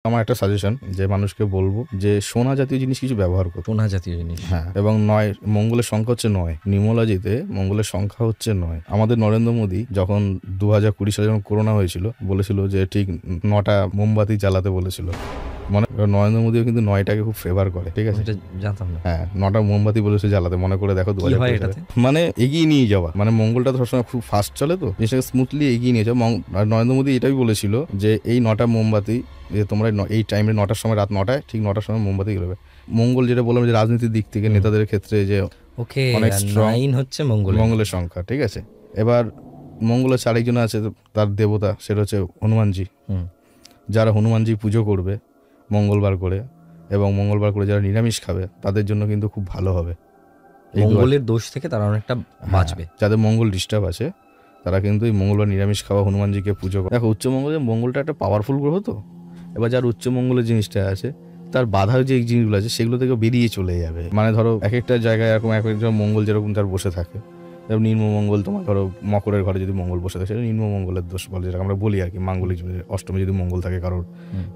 আমার একটা সাজেশন যে মানুষকে বলবো যে সোনা জাতীয় জিনিস কিছু ব্যবহার করো। সোনা জাতীয় জিনিস, হ্যাঁ, এবং ৯ মঙ্গলের সংখ্যা হচ্ছে ৯, নিউমোলজিতে মঙ্গলের সংখ্যা হচ্ছে ৯। আমাদের নরেন্দ্র মোদী যখন 2020 সালে যখন করোনা হয়েছিল বলেছিল যে ঠিক ৯টা মোমবাতি জ্বালাতে বলেছিল। মনে নরেন্দ্র মোদীও কিন্তু ৯টাকে খুব ফেভার করে, ঠিক আছে? জানতাম না। হ্যাঁ, ৯টা মোমবাতি বলেছে জ্বালাতে। মনে করে দেখো 2020 সালে মানে এগিয়ে নিয়ে যাওয়া, মানে মঙ্গলটা তো সবসময় খুব ফাস্ট চলে, তো জিনিসটাকে স্মুথলি এগিয়ে নিয়ে যাওয়া। নরেন্দ্র মোদী এটাই বলেছিল যে এই 9টা মোমবাতি যে তোমরা এই টাইমে 9টার সময়, রাত 9টায় ঠিক 9টার সময় মোমবাতি জ্বালাবে। মঙ্গল যেটা বললাম যে রাজনীতির দিক থেকে নেতাদের ক্ষেত্রে যে অনেক স্ট্রং হচ্ছে মঙ্গলের সংখ্যা, ঠিক আছে? এবার মঙ্গলের আরেকজন আছে তার দেবতা, সেটা হচ্ছে হনুমানজি। যারা হনুমানজি পুজো করবে মঙ্গলবার করে এবং মঙ্গলবার করে যারা নিরামিষ খাবে তাদের জন্য কিন্তু খুব ভালো হবে। মঙ্গলের দোষ থেকে তারা অনেকটা বাঁচবে। যাদের মঙ্গল ডিস্টার্ব আছে তারা কিন্তু এই মঙ্গলবার নিরামিষ খাওয়া হনুমানজিকে পুজো করে। দেখো, মঙ্গলটা একটা পাওয়ারফুল গ্রহ, তো এবার যার উচ্চমঙ্গলের জিনিসটা আছে তার বাধার যে জিনিসগুলো আছে সেগুলো থেকে বেরিয়ে চলে যাবে। মানে ধরো এক একটা জায়গায় এরকম এক একটা মঙ্গল যেরকম তার বসে থাকে, নিম্নমঙ্গল, তোমার ধরো মকরের ঘরে যদি মঙ্গল বসে থাকে সেটা নিম্নমঙ্গলের দোষ বলে, যেটা আমরা বলি আর কি। মাঙ্গলিক অষ্টমে যদি মঙ্গল থাকে কারোর,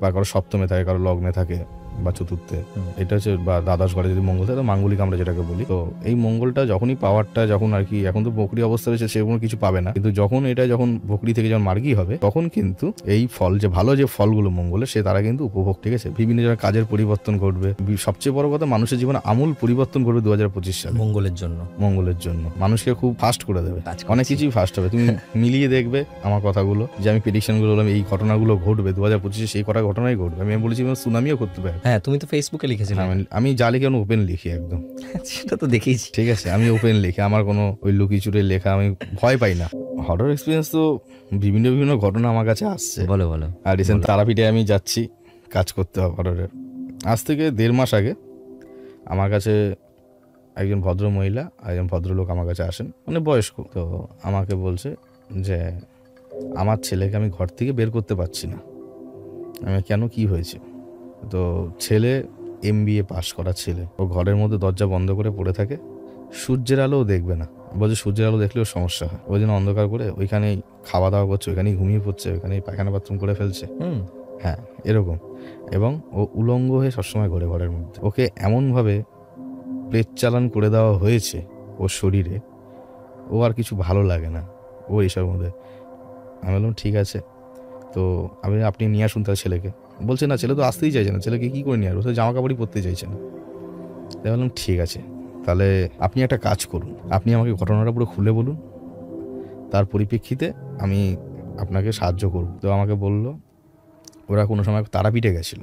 বা কারোর সপ্তমে থাকে, কারোর লগ্নে থাকে বা চতুর্থে, এটা হচ্ছে, বা দ্বাদশ ঘরে যদি মঙ্গল থাকে, মাঙ্গলিক আমরা যেটাকে বলি। তো এই মঙ্গলটা যখনই পাওয়ারটা যখন আর কি, এখন তো বকরি অবস্থা রয়েছে সেরকম কিছু পাবে না, কিন্তু যখন এটা যখন বকরি থেকে যখন মার্গী হবে তখন কিন্তু এই ফল, যে ভালো যে ফলগুলো মঙ্গলের, সে তারা কিন্তু উপভোগ, ঠিক আছে? বিভিন্ন জনের কাজের পরিবর্তন ঘটবে। সবচেয়ে বড় কথা, মানুষের জীবনে আমূল পরিবর্তন করবে 2025 সালে মঙ্গলের জন্য মানুষকে খুব ফাস্ট করে দেবে, অনেক কিছুই ফাস্ট হবে। তুমি মিলিয়ে দেখবে আমার কথাগুলো, যে আমি প্রেডিকশন গুলো বললাম এই ঘটনাগুলো ঘটবে 2025-এ, সেই কটা ঘটনাই ঘটবে। আমি বলেছি সুনামিও করতে পারে। হ্যাঁ, তুমি তো ফেসবুকে লিখেছিলে। আমি যা লিখি আমি ওপেন লিখি একদম, সেটা তো দেখেইছি, ঠিক আছে? আমি ওপেন লিখি, আমার কোনো ওই লুকিচুরে লেখা আমি ভয় পাই না। হরর এক্সপিরিয়েন্স তো বিভিন্ন ঘটনা আমার কাছে আসছে। বলো। আর রিসেন্ট তারাপীঠে আমি যাচ্ছি কাজ করতে হবে হররের। আজ থেকে 1.5 মাস আগে আমার কাছে একজন ভদ্র মহিলা আর একজন ভদ্রলোক আমার কাছে আসেন, মানে বয়স্ক। তো আমাকে বলছে যে আমার ছেলেকে আমি ঘর থেকে বের করতে পারছি না। আমি কেন, কি হয়েছে? তো ছেলে MBA পাস করা ছেলে, ও ঘরের মধ্যে দরজা বন্ধ করে পড়ে থাকে, সূর্যের আলোও দেখবে না। বলছে সূর্যের আলো দেখলেও সমস্যা হয়, ওই জন্য অন্ধকার করে ওইখানেই খাওয়া দাওয়া করছে, ওইখানেই ঘুমিয়ে পড়ছে, ওইখানেই পায়খানা বাথরুম করে ফেলছে। হ্যাঁ, এরকম। এবং ও উলঙ্গ হয়ে সবসময় ঘরে ঘরের মধ্যে। ওকে এমনভাবে প্রেত চালান করে দেওয়া হয়েছে ওর শরীরে, ও আর কিছু ভালো লাগে না ও এইসবের মধ্যে। আমি বললাম ঠিক আছে, তো আপনি নিয়ে আসুন তার ছেলেকে। বলছে না, ছেলে তো আসতেই চাইছে না। ছেলেকে কী করে নিয়ে আসবো? জামা কাপড়ই পরতে চাইছে না। তাই বললাম ঠিক আছে, তাহলে আপনি একটা কাজ করুন, আপনি আমাকে ঘটনাটা পুরো খুলে বলুন, তার পরিপ্রেক্ষিতে আমি আপনাকে সাহায্য করব। তো আমাকে বলল ওরা কোনো সময় তারাপীঠে গেছিল,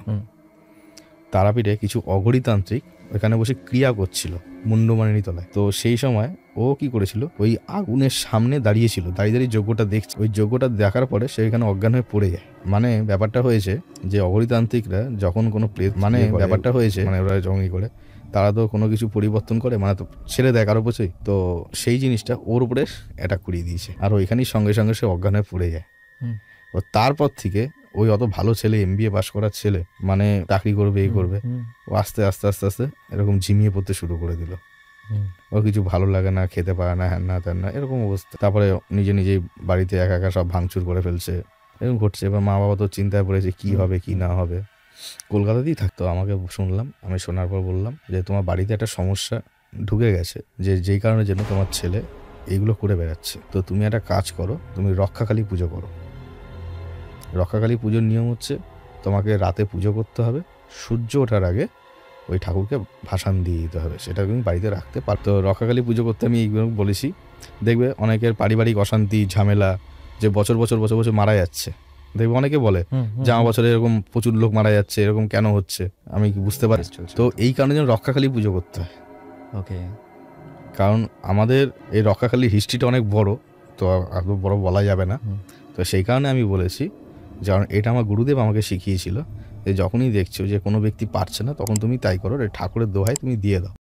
তারাপীঠে কিছু অঘরীতান্ত্রিক ওখানে বসে ক্রিয়া করছিল মুন্ডমানিনী তলায়। তো সেই সময় ও কি করেছিল, ওই আগুনের সামনে দাঁড়িয়েছিল, দাঁড়িয়ে যজ্ঞটা দেখছে। ওই যজ্ঞটা দেখার পরে সে এখানে অজ্ঞান হয়ে পড়ে যায়। মানে ব্যাপারটা হয়েছে যে অঘরীতান্ত্রিকরা যখন কোনো প্রেত, মানে ব্যাপারটা হয়েছে মানে ওরা জঙ্গি করে, তারা তো কোনো কিছু পরিবর্তন করে, মানে তো ছেড়ে দেয় কারো উপরেই। তো সেই জিনিসটা ওর উপরে অ্যাটাক করিয়ে দিয়েছে, আর ওইখানেই সঙ্গে সঙ্গে সে অজ্ঞান হয়ে পড়ে যায়। ও তারপর থেকে ওই অত ভালো ছেলে, MBA পাস করার ছেলে, মানে চাকরি করবে, এই করবে, ও আস্তে আস্তে আস্তে আস্তে এরকম ঝিমিয়ে পড়তে শুরু করে দিল। ওর কিছু ভালো লাগে না, খেতে পারে না, হ্যান না তেন না, এরকম অবস্থা। তারপরে নিজেই বাড়িতে একা একা সব ভাঙচুর করে ফেলছে, এরকম ঘটছে। এবার মা বাবা তো চিন্তায় পড়েছে কি হবে কি না হবে। কলকাতাতেই থাকতো। আমাকে শুনলাম, আমি শোনার পর বললাম যে তোমার বাড়িতে একটা সমস্যা ঢুকে গেছে, যেই কারণের জন্য তোমার ছেলে এইগুলো করে বেড়াচ্ছে। তো তুমি একটা কাজ করো, তুমি রক্ষাকালী পুজো করো। রক্ষাকালী পুজোর নিয়ম হচ্ছে তোমাকে রাতে পুজো করতে হবে, সূর্য ওঠার আগে ওই ঠাকুরকে ভাসান দিয়ে দিতে হবে, সেটা তুমি বাড়িতে রাখতে পারো। তো রক্ষাকালী পুজো করতে আমি এইগুলো বলেছি। দেখবে অনেকের পারিবারিক অশান্তি ঝামেলা, যে বছর বছর মারা যাচ্ছে, দেখবে অনেকে বলে জামা বছরে এরকম প্রচুর লোক মারা যাচ্ছে, এরকম কেন হচ্ছে আমি বুঝতে পারি। তো এই কারণে যেন রক্ষাকালী পুজো করতে হয়। ওকে, কারণ আমাদের এই রক্ষাকালীর হিস্ট্রিটা অনেক বড়, তো এত বড় বলা যাবে না। তো সেই কারণে আমি বলেছি, কারণ এটা আমার গুরুদেব আমাকে শিখিয়েছিল যে যখনই দেখছো যে কোনো ব্যক্তি পারছে না, তখন তুমি তাই করো, ঠাকুরের দোহাই তুমি দিয়ে দাও।